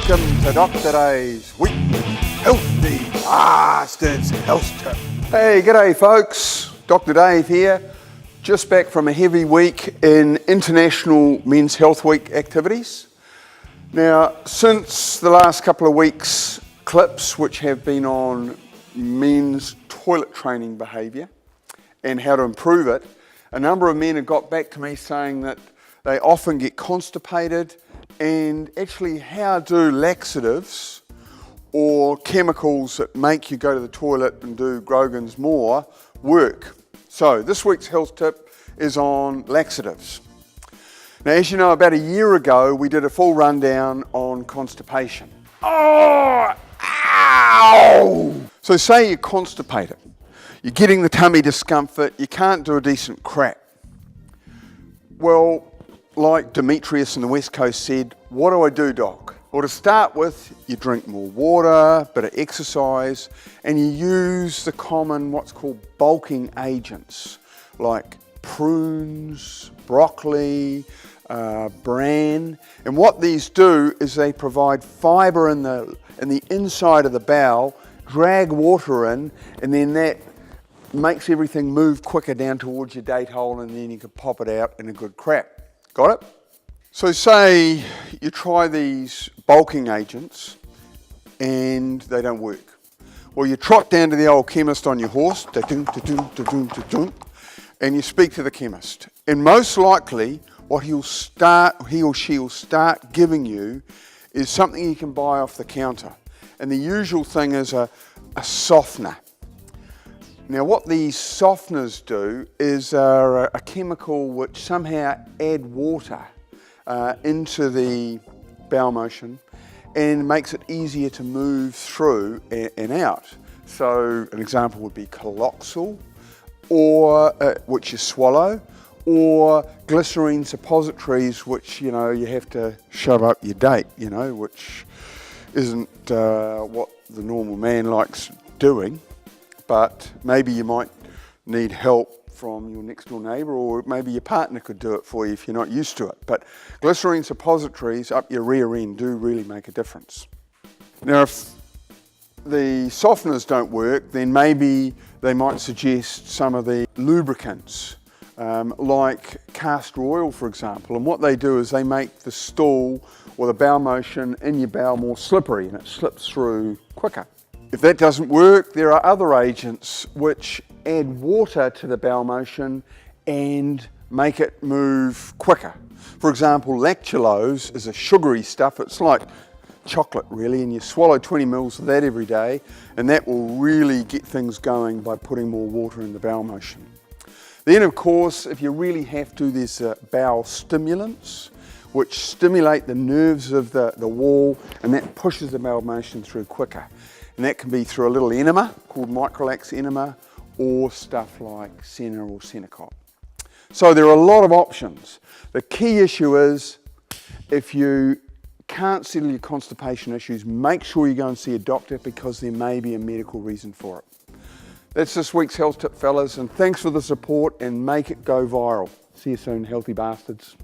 Welcome to Dr. Dave's Weekly Healthy Bastards Health Tip. Hey, g'day folks, Dr. Dave here. Just back from a heavy week in International Men's Health Week activities. Now, since the last couple of weeks' clips, which have been on men's toilet training behaviour and how to improve it, a number of men have got back to me saying that they often get constipated, and actually how do laxatives or chemicals that make you go to the toilet and do Grogan's more work. So this week's health tip is on laxatives. Now, as you know, about a year ago we did a full rundown on constipation. Oh, ow! So say you're constipated, you're getting the tummy discomfort, you can't do a decent crap. Well, like Demetrius on the West Coast said, what do I do, Doc? Well, to start with, you drink more water, bit of exercise, and you use the common what's called bulking agents like prunes, broccoli, bran. And what these do is they provide fibre in the inside of the bowel, drag water in, and then that makes everything move quicker down towards your date hole, and then you can pop it out in a good crap. Got it? So say you try these bulking agents and they don't work. Well, you trot down to the old chemist on your horse, and you speak to the chemist. And most likely what he or she will start giving you is something you can buy off the counter. And the usual thing is a softener. Now, what these softeners do is a chemical which somehow add water into the bowel motion and makes it easier to move through and out. So an example would be Coloxal, or which you swallow, or glycerine suppositories, which you have to shove up your date, which isn't what the normal man likes doing. But maybe you might need help from your next door neighbour, or maybe your partner could do it for you if you're not used to it. But glycerine suppositories up your rear end do really make a difference. Now, if the softeners don't work, then maybe they might suggest some of the lubricants, like castor oil, for example. And what they do is they make the stool or the bowel motion in your bowel more slippery, and it slips through quicker. If that doesn't work, there are other agents which add water to the bowel motion and make it move quicker. For example, lactulose is a sugary stuff. It's like chocolate really, and you swallow 20 mils of that every day, and that will really get things going by putting more water in the bowel motion. Then, of course, if you really have to, there's bowel stimulants which stimulate the nerves of the wall, and that pushes the bowel motion through quicker. And that can be through a little enema called Microlax enema, or stuff like Senna or Senecot. So there are a lot of options. The key issue is, if you can't settle your constipation issues, make sure you go and see a doctor, because there may be a medical reason for it. That's this week's health tip, fellas, and thanks for the support, and make it go viral. See you soon, healthy bastards.